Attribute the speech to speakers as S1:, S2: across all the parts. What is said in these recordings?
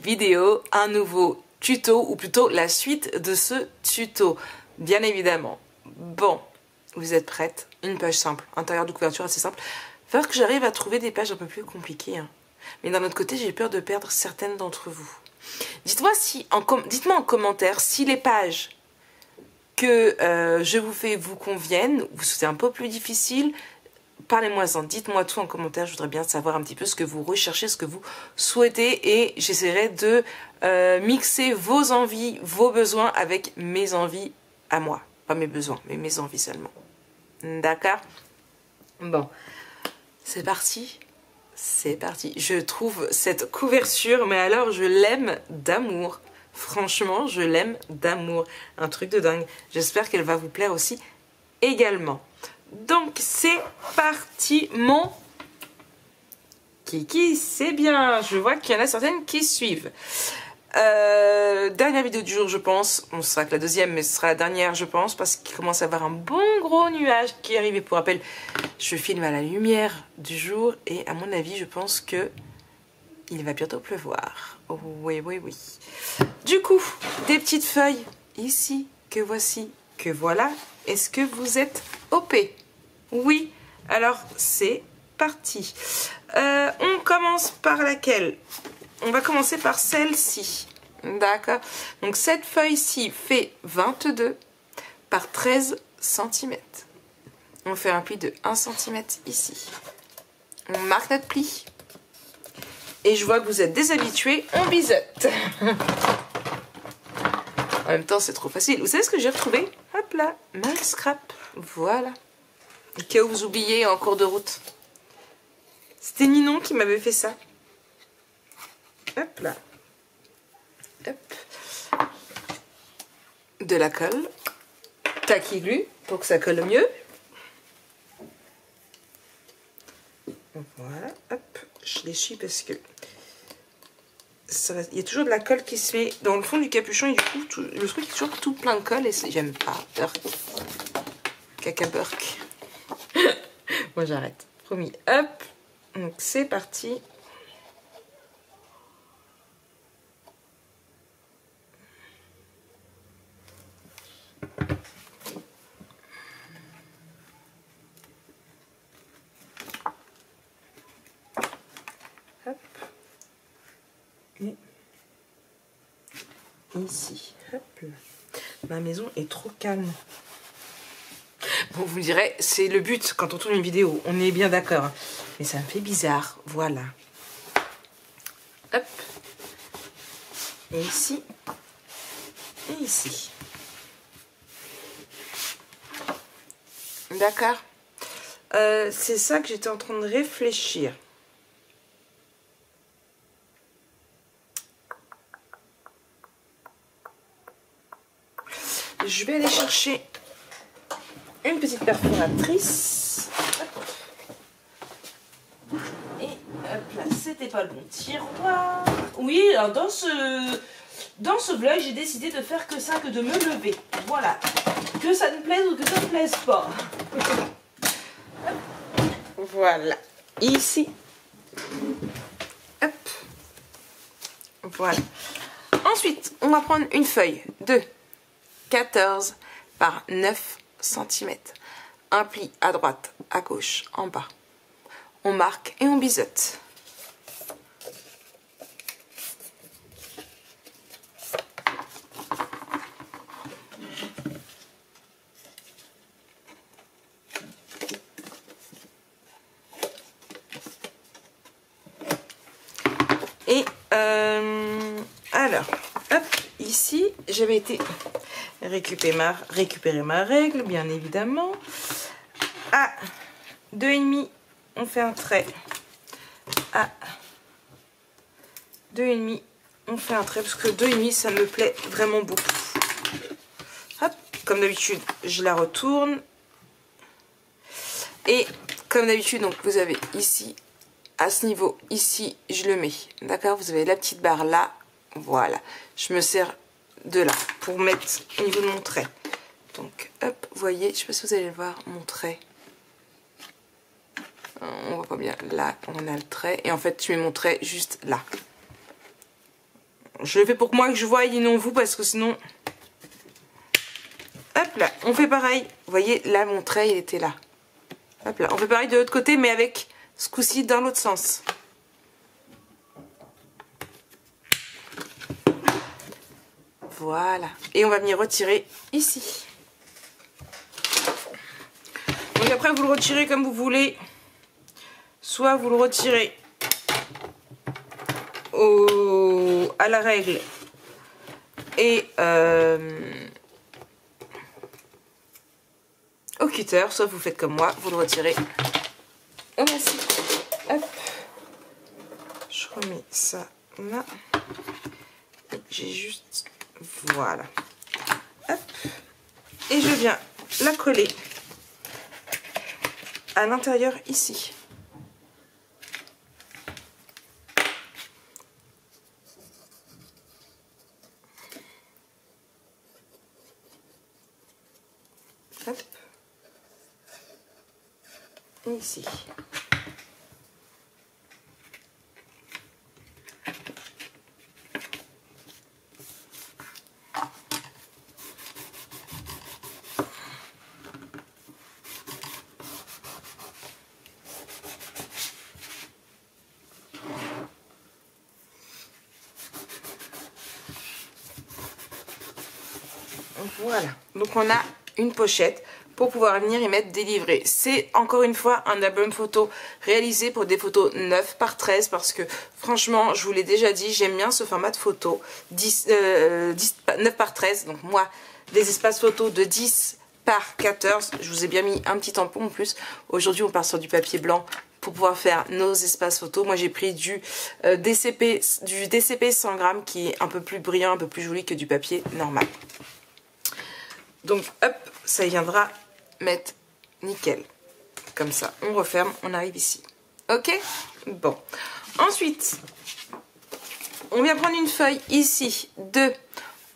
S1: vidéo, un nouveau tuto, ou plutôt la suite de ce tuto, bien évidemment. Bon, vous êtes prêtes? Une page simple, intérieur de couverture assez simple. Il va falloir que j'arrive à trouver des pages un peu plus compliquées, hein. Mais d'un autre côté, j'ai peur de perdre certaines d'entre vous. Dites-moi dites-moi en commentaire si les pages que je vous fais vous conviennent, ou si c'est un peu plus difficile. Parlez-moi-en, dites-moi tout en commentaire, je voudrais bien savoir un petit peu ce que vous recherchez, ce que vous souhaitez, et j'essaierai de mixer vos envies, vos besoins avec mes envies à moi. Pas mes besoins, mais mes envies seulement. D'accord? Bon, c'est parti. C'est parti. Je trouve cette couverture, mais alors je l'aime d'amour. Franchement, je l'aime d'amour. Un truc de dingue. J'espère qu'elle va vous plaire aussi également. Donc, c'est parti, mon kiki. C'est bien. Je vois qu'il y en a certaines qui suivent. Dernière vidéo du jour, je pense. On sera que la deuxième, mais ce sera la dernière, je pense, parce qu'il commence à avoir un bon gros nuage qui arrive. Et pour rappel, je filme à la lumière du jour et à mon avis, je pense que il va bientôt pleuvoir. Oh, oui, oui, oui. Du coup, des petites feuilles ici, que voici, que voilà. Est-ce que vous êtes OP? Oui. Alors, c'est parti. On commence par laquelle? On va commencer par celle-ci. D'accord. Donc, cette feuille-ci fait 22 par 13 cm. On fait un pli de 1 cm ici. On marque notre pli. Et je vois que vous êtes déshabitués, on biseute. En même temps, c'est trop facile. Vous savez ce que j'ai retrouvé? Hop là, ma scrap. Voilà. Au cas où vous oubliez en cours de route. C'était Ninon qui m'avait fait ça. Hop là. Hop. De la colle. Taquiglu pour que ça colle mieux. Voilà. Hop. Je l'essuie parce que il y a toujours de la colle qui se fait dans le fond du capuchon et du coup le truc est toujours tout plein de colle et j'aime pas. Caca burk. Moi j'arrête. Promis. Hop. Donc c'est parti. Hop. Et ici. Hop là. Ma maison est trop calme. Bon, vous me direz, c'est le but quand on tourne une vidéo, on est bien d'accord. Mais ça me fait bizarre, voilà. Hop. Et ici. Et ici. D'accord. C'est ça que j'étais en train de réfléchir. Je vais aller chercher une petite perforatrice. Hop. Et hop là, c'était pas le bon tiroir. Oui, alors dans ce vlog, j'ai décidé de faire que ça, que de me lever. Voilà. Que ça me plaise ou que ça ne plaise pas. Hop. Voilà. Ici. Hop. Voilà. Ensuite, on va prendre une feuille de 14 par 9 cm. Un pli à droite, à gauche, en bas. On marque et on biseute. Et alors, hop, ici, j'avais été récupérer ma règle, bien évidemment. À 2,5, on fait un trait. À 2,5, on fait un trait, parce que 2,5, ça me plaît vraiment beaucoup. Hop, comme d'habitude, je la retourne. Et comme d'habitude, donc vous avez ici, à ce niveau, ici, je le mets. D'accord? Vous avez la petite barre là. Voilà. Je me sers de là pour mettre au niveau de mon trait. Donc, hop, vous voyez, je ne sais pas si vous allez le voir, mon trait. On voit pas bien. Là, on a le trait. Et en fait, je mets mon trait juste là. Je le fais pour moi que je vois et non vous parce que sinon... Hop là, on fait pareil. Vous voyez, là mon trait il était là. Hop là, on fait pareil de l'autre côté mais avec ce coup-ci dans l'autre sens. Voilà. Et on va venir retirer ici. Donc après vous le retirez comme vous voulez. Soit vous le retirez à la règle et au cutter, soit vous faites comme moi, vous le retirez au massif. Hop, je remets ça là. J'ai juste, voilà. Hop, et je viens la coller à l'intérieur ici. Hop. Et ici. Voilà, donc on a une pochette pour pouvoir venir y mettre des livrets. C'est encore une fois un album photo réalisé pour des photos 9 par 13 parce que franchement, je vous l'ai déjà dit, j'aime bien ce format de photo 9 par 13. Donc moi, des espaces photos de 10 par 14, je vous ai bien mis un petit tampon en plus. Aujourd'hui, on part sur du papier blanc pour pouvoir faire nos espaces photos. Moi, j'ai pris du DCP 100 grammes qui est un peu plus brillant, un peu plus joli que du papier normal. Donc hop, ça viendra mettre nickel. Comme ça, on referme, on arrive ici. Ok? Bon. Ensuite, on vient prendre une feuille ici de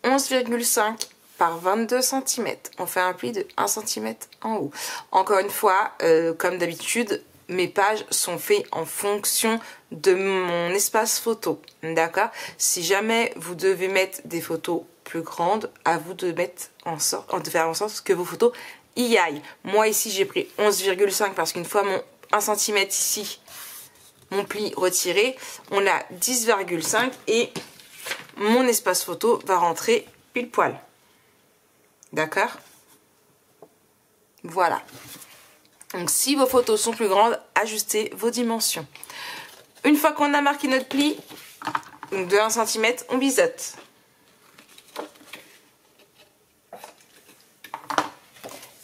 S1: 11,5 par 22 cm. On fait un pli de 1 cm en haut. Encore une fois, comme d'habitude, mes pages sont faites en fonction de mon espace photo. D'accord? Si jamais vous devez mettre des photos plus grandes, à vous de faire en sorte que vos photos y aillent. Moi ici j'ai pris 11,5 parce qu'une fois mon 1 cm ici, mon pli retiré, on a 10,5 et mon espace photo va rentrer pile poil. D'accord? Voilà. Donc si vos photos sont plus grandes, ajustez vos dimensions. Une fois qu'on a marqué notre pli, donc de 1 cm, on biseaute.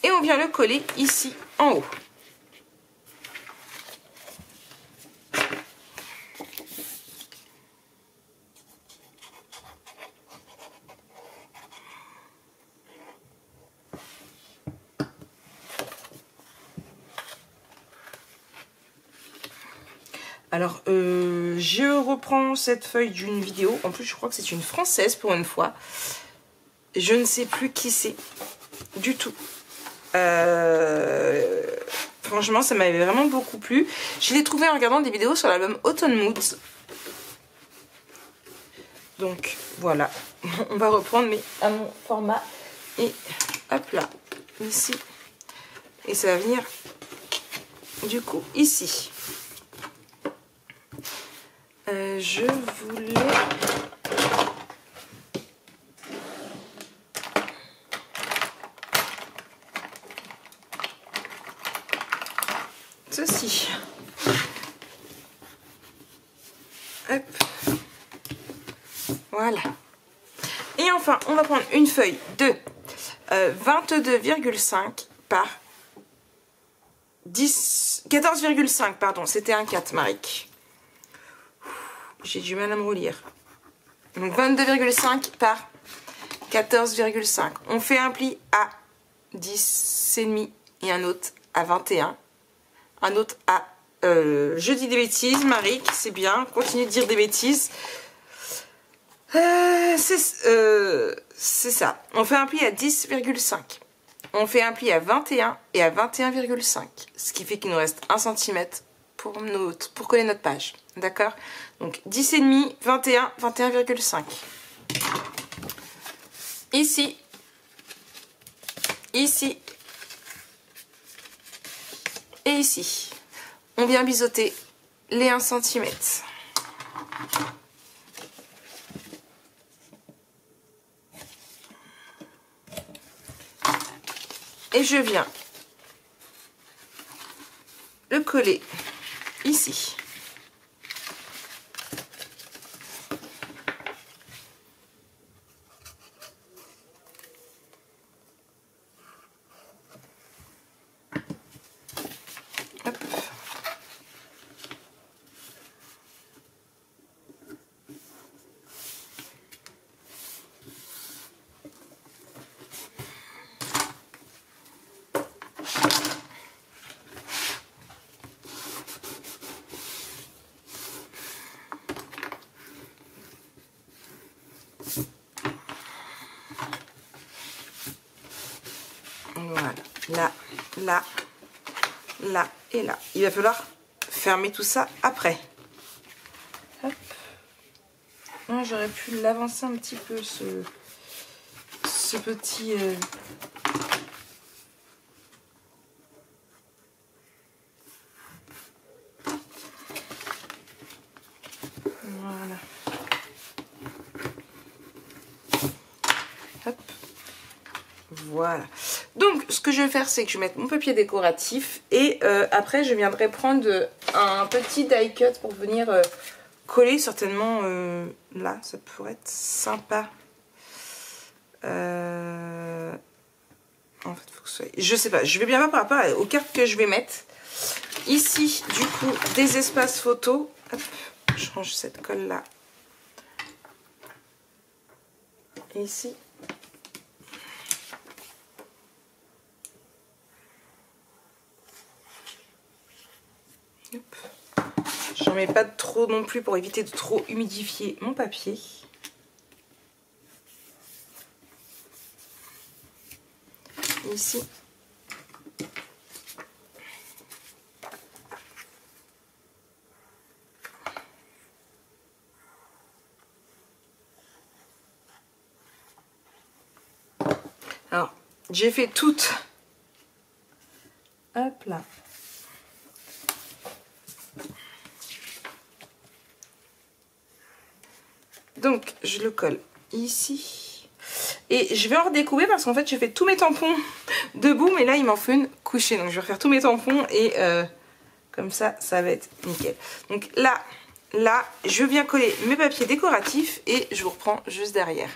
S1: Et on vient le coller ici en haut. Alors, je reprends cette feuille d'une vidéo. En plus, je crois que c'est une française pour une fois. Je ne sais plus qui c'est du tout. Franchement, ça m'avait vraiment beaucoup plu. Je l'ai trouvé en regardant des vidéos sur l'album Autumn Moods. Donc, voilà. On va reprendre, mais à mon format. Et hop là, ici. Et ça va venir, du coup, ici. Je voulais... ceci. Hop. Voilà. Et enfin, on va prendre une feuille de 22,5 par 14,5, pardon, c'était un 4, Marik. J'ai du mal à me relire. Donc 22,5 par 14,5. On fait un pli à 10,5 et un autre à 21. Un autre à... je dis des bêtises, Marik, c'est bien. Continue de dire des bêtises. C'est ça. On fait un pli à 10,5. On fait un pli à 21 et à 21,5. Ce qui fait qu'il nous reste 1 cm pour coller notre page. D'accord? Donc 10,5, 21, 21,5. Ici, ici et ici. On vient biseauter les 1 cm. Et je viens le coller ici. Hop. Voilà, là, là, là et là. Il va falloir fermer tout ça après. Hop. J'aurais pu l'avancer un petit peu, ce petit... Voilà. Hop. Voilà. Donc, ce que je vais faire, c'est que je vais mettre mon papier décoratif et après, je viendrai prendre un petit die cut pour venir coller certainement là. Ça pourrait être sympa. En fait, faut que ce soit... Je sais pas. Je vais bien voir par rapport aux cartes que je vais mettre. Ici, du coup, des espaces photos. Hop, je range cette colle là. Et ici. J'en mets pas trop non plus pour éviter de trop humidifier mon papier. Ici. Alors, j'ai fait toutes. Hop là. Donc, je le colle ici. Et je vais en redécouper parce qu'en fait, j'ai fait tous mes tampons debout. Mais là, il m'en faut une couchée. Donc, je vais refaire tous mes tampons. Et comme ça, ça va être nickel. Donc là, je viens coller mes papiers décoratifs. Et je vous reprends juste derrière.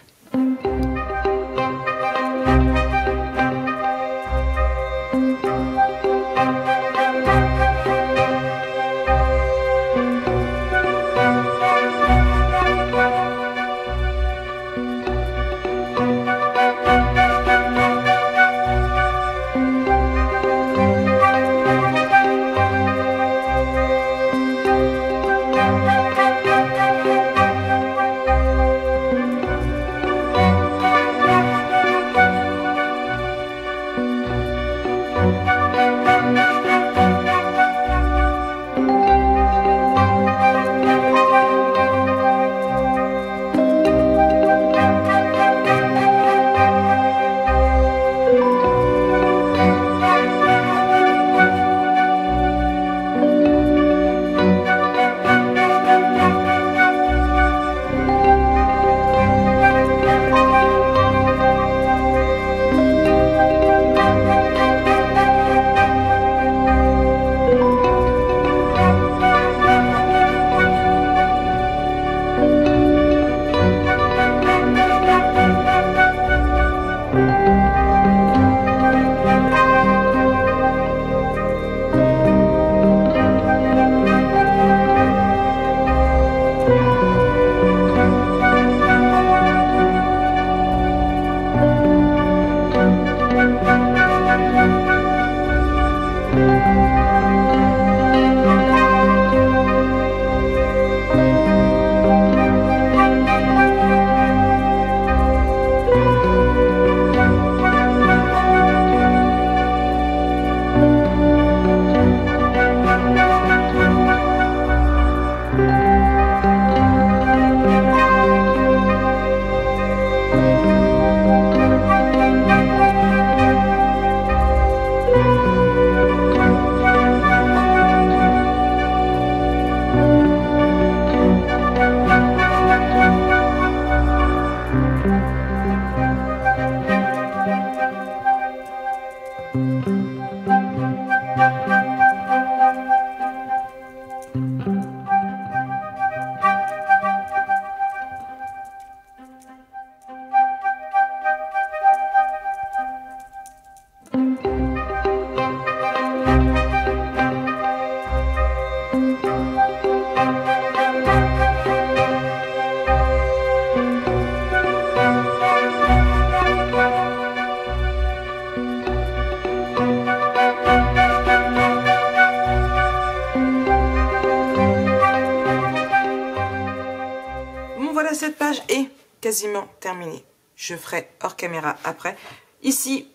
S1: quasiment terminé. Je ferai hors caméra après. Ici,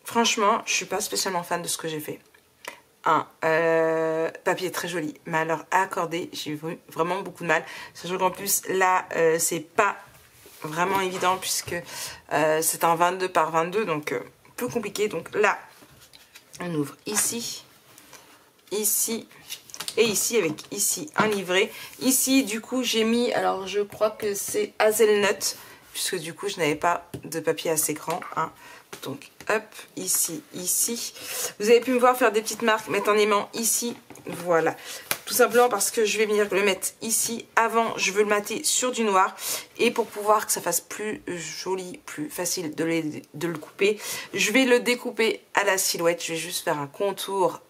S1: franchement, je suis pas spécialement fan de ce que j'ai fait. Un papier très joli, mais alors à accorder, j'ai eu vraiment beaucoup de mal. Sachant qu'en plus, là, c'est pas vraiment évident puisque c'est un 22 par 22, donc peu compliqué. Donc là, on ouvre ici, ici et ici avec ici un livret. Ici, du coup, j'ai mis, alors je crois que c'est Hazelnut, puisque du coup, je n'avais pas de papier assez grand, hein. Donc, hop, ici, ici. Vous avez pu me voir faire des petites marques, mettre un aimant ici, voilà. Tout simplement parce que je vais venir le mettre ici. Avant, je veux le mater sur du noir. Et pour pouvoir que ça fasse plus joli, plus facile de le couper, je vais le découper à la silhouette. Je vais juste faire un contour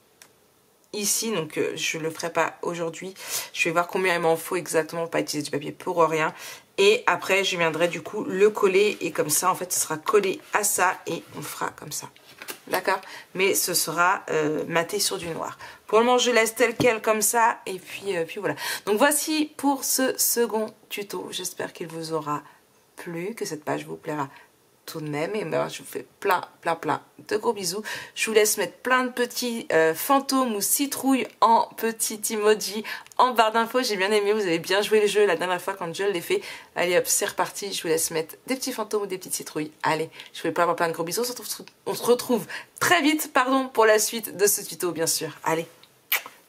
S1: ici, donc je le ferai pas aujourd'hui. Je vais voir combien il m'en faut exactement pour pas utiliser du papier pour rien. Et après, je viendrai du coup le coller. Et comme ça, en fait, ce sera collé à ça. Et on fera comme ça. D'accord? Mais ce sera maté sur du noir. Pour le moment, je laisse tel quel comme ça. Et puis voilà. Donc voici pour ce second tuto. J'espère qu'il vous aura plu, que cette page vous plaira tout de même. Et ben, je vous fais plein de gros bisous. Je vous laisse mettre plein de petits fantômes ou citrouilles en petit emoji en barre d'infos. J'ai bien aimé, vous avez bien joué le jeu la dernière fois quand je l'ai fait. Allez hop, c'est reparti. Je vous laisse mettre des petits fantômes ou des petites citrouilles. Allez, je vous fais plein de gros bisous. On se retrouve très vite, pour la suite de ce tuto, bien sûr. Allez,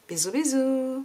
S1: bisous.